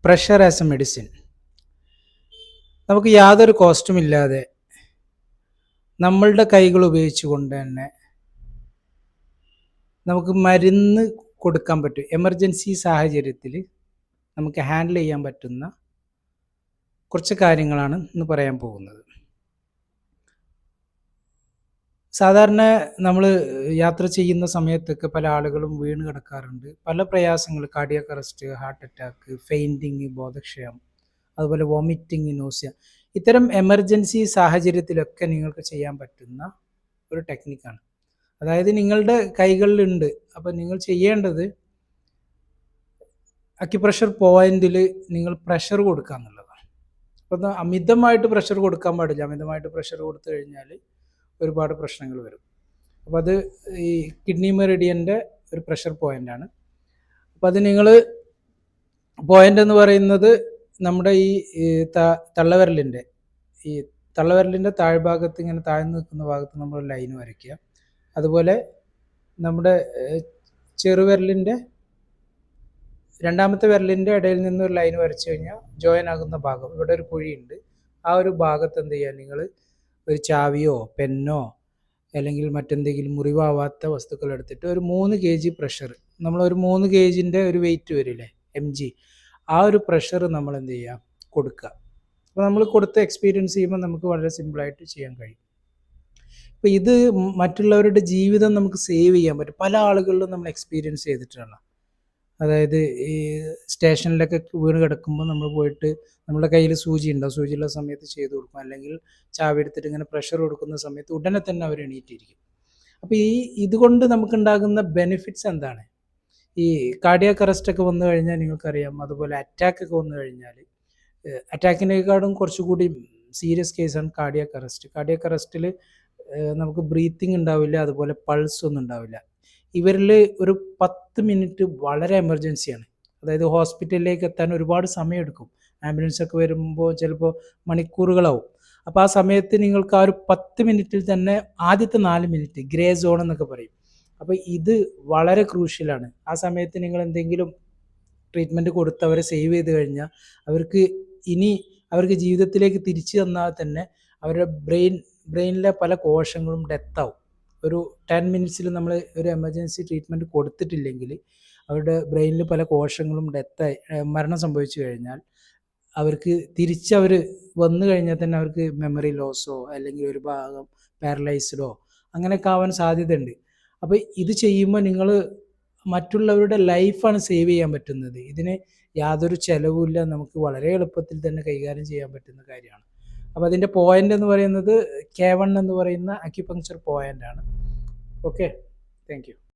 Pressure as A medicine. നമുക്ക് യാതൊരു കോസ്റ്റും ഇല്ലാതെ നമ്മളുടെ കൈകൾ ഉപയോഗിച്ചുകൊണ്ട് തന്നെ നമുക്ക് മരുന്ന് കൊടുക്കാൻ പറ്റും. എമർജൻസി സാഹചര്യത്തിൽ നമുക്ക് ഹാൻഡിൽ ചെയ്യാൻ പറ്റുന്ന കുറച്ച് കാര്യങ്ങളാണ് ഇന്ന് പറയാൻ പോകുന്നത്. സാധാരണ നമ്മൾ യാത്ര ചെയ്യുന്ന സമയത്തൊക്കെ പല ആളുകളും വീണ് കിടക്കാറുണ്ട്. പല പ്രയാസങ്ങൾ, cardiac arrest, heart attack, fainting, ബോധക്ഷയം, അതുപോലെ വോമിറ്റിംഗ്, നോസിയ. ഇത്തരം എമർജൻസി സാഹചര്യത്തിലൊക്കെ നിങ്ങൾക്ക് ചെയ്യാൻ പറ്റുന്ന ഒരു ടെക്നിക്കാണ്. അതായത് നിങ്ങളുടെ കൈകളിലുണ്ട്, അപ്പം നിങ്ങൾ ചെയ്യേണ്ടത് അക്യുപ്രഷർ പോയിന്റിൽ നിങ്ങൾ പ്രഷർ കൊടുക്കുക എന്നുള്ളതാണ്. അപ്പം അമിതമായിട്ട് പ്രഷർ കൊടുക്കാൻ പാടില്ല. അമിതമായിട്ട് പ്രഷർ കൊടുത്തു കഴിഞ്ഞാൽ ഒരുപാട് പ്രശ്നങ്ങൾ വരും. അപ്പോൾ അത് ഈ കിഡ്നി മെറിഡിയൻ്റെ ഒരു പ്രഷർ പോയിൻ്റാണ്. അപ്പോൾ അത് നിങ്ങൾ പോയിൻ്റ് എന്ന് പറയുന്നത് നമ്മുടെ ഈ തള്ളവിരലിൻ്റെ താഴ്ഭാഗത്ത് ഇങ്ങനെ താഴ്ന്നു നിൽക്കുന്ന ഭാഗത്ത് നമ്മൾ ലൈൻ വരയ്ക്കുക. അതുപോലെ നമ്മുടെ ചെറുവിരലിൻ്റെ രണ്ടാമത്തെ വിരലിൻ്റെ ഇടയിൽ നിന്ന് ഒരു ലൈൻ വരച്ചു കഴിഞ്ഞാൽ ജോയിൻ ആകുന്ന ഭാഗം, ഇവിടെ ഒരു കുഴിയുണ്ട്. ആ ഒരു ഭാഗത്ത് എന്ത് ചെയ്യുക, നിങ്ങൾ ഒരു ചാവിയോ പെന്നോ അല്ലെങ്കിൽ മറ്റെന്തെങ്കിലും മുറിവാവാത്ത വസ്തുക്കൾ എടുത്തിട്ട് ഒരു 3 kg പ്രഷർ, നമ്മളൊരു 3 kg ഒരു വെയിറ്റ് വരില്ലേ, mg, ആ ഒരു പ്രഷർ നമ്മൾ എന്ത് ചെയ്യുക, കൊടുക്കുക. അപ്പോൾ നമ്മൾ കൊടുത്ത് എക്സ്പീരിയൻസ് ചെയ്യുമ്പോൾ നമുക്ക് വളരെ സിമ്പിളായിട്ട് ചെയ്യാൻ കഴിയും. അപ്പോൾ ഇത് മറ്റുള്ളവരുടെ ജീവിതം നമുക്ക് സേവ് ചെയ്യാൻ പറ്റും. പല ആളുകളിലും നമ്മൾ എക്സ്പീരിയൻസ് ചെയ്തിട്ടാണ്. അതായത് ഈ സ്റ്റേഷനിലൊക്കെ വീണ് കിടക്കുമ്പോൾ നമ്മൾ പോയിട്ട് നമ്മുടെ കയ്യിൽ സൂചി ഉണ്ടാവും, സൂചിയുള്ള സമയത്ത് ചെയ്ത് കൊടുക്കും. അല്ലെങ്കിൽ ചാവി എടുത്തിട്ട് ഇങ്ങനെ പ്രഷർ കൊടുക്കുന്ന സമയത്ത് ഉടനെ തന്നെ അവർ എണീറ്റിരിക്കും. അപ്പോൾ ഇതുകൊണ്ട് നമുക്കുണ്ടാകുന്ന ബെനിഫിറ്റ്സ് എന്താണ്? ഈ കാർഡിയാക് അറസ്റ്റൊക്കെ വന്നു കഴിഞ്ഞാൽ നിങ്ങൾക്കറിയാം, അതുപോലെ അറ്റാക്കൊക്കെ വന്നു കഴിഞ്ഞാൽ, അറ്റാക്കിനേക്കാളും കുറച്ചുകൂടി സീരിയസ് കേസാണ് കാർഡിയാക് അറസ്റ്റ്. കാർഡിയാക് അറസ്റ്റിൽ നമുക്ക് ബ്രീത്തിങ് ഉണ്ടാവില്ല, അതുപോലെ പൾസ് ഒന്നും ഉണ്ടാവില്ല. ഇവരിൽ ഒരു 10 മിനിറ്റ് വളരെ എമർജൻസിയാണ്. അതായത് ഹോസ്പിറ്റലിലേക്ക് എത്താൻ ഒരുപാട് സമയമെടുക്കും. ആംബുലൻസ് ഒക്കെ വരുമ്പോൾ ചിലപ്പോൾ മണിക്കൂറുകളാവും. അപ്പോൾ ആ സമയത്ത് നിങ്ങൾക്ക് ആ ഒരു 10 മിനിറ്റിൽ തന്നെ ആദ്യത്തെ 4 മിനിറ്റ് ഗ്രേ സോൺ എന്നൊക്കെ പറയും. അപ്പോൾ ഇത് വളരെ ക്രൂഷ്യലാണ്. ആ സമയത്ത് നിങ്ങൾ എന്തെങ്കിലും ട്രീറ്റ്മെൻറ്റ് കൊടുത്ത് അവരെ സേവ് ചെയ്ത് കഴിഞ്ഞാൽ അവർക്ക് ജീവിതത്തിലേക്ക് തിരിച്ചു തന്നാൽ തന്നെ അവരുടെ ബ്രെയിനിലെ പല കോശങ്ങളും ഡെത്താവും. ഒരു 10 മിനിറ്റ്സിൽ നമ്മൾ ഒരു എമർജൻസി ട്രീറ്റ്മെൻറ്റ് കൊടുത്തിട്ടില്ലെങ്കിൽ അവരുടെ ബ്രെയിനിൽ പല കോശങ്ങളും മരണം സംഭവിച്ചു കഴിഞ്ഞാൽ അവർക്ക് തിരിച്ചവർ വന്നു കഴിഞ്ഞാൽ തന്നെ അവർക്ക് മെമ്മറി ലോസോ അല്ലെങ്കിൽ ഒരു ഭാഗം പാരലൈസ്ഡോ അങ്ങനെയൊക്കെ ആവാൻ സാധ്യതയുണ്ട്. അപ്പോൾ ഇത് ചെയ്യുമ്പോൾ നിങ്ങൾ മറ്റുള്ളവരുടെ ലൈഫാണ് സേവ് ചെയ്യാൻ പറ്റുന്നത്. ഇതിന് യാതൊരു ചിലവുമില്ല, നമുക്ക് വളരെ എളുപ്പത്തിൽ തന്നെ കൈകാര്യം ചെയ്യാൻ പറ്റുന്ന കാര്യമാണ്. അപ്പോൾ അതിൻ്റെ പോയിന്റ് എന്ന് പറയുന്നത് K1 എന്ന് പറയുന്ന അക്യുപങ്ക്ചർ പോയിൻ്റാണ്. Okay, thank you.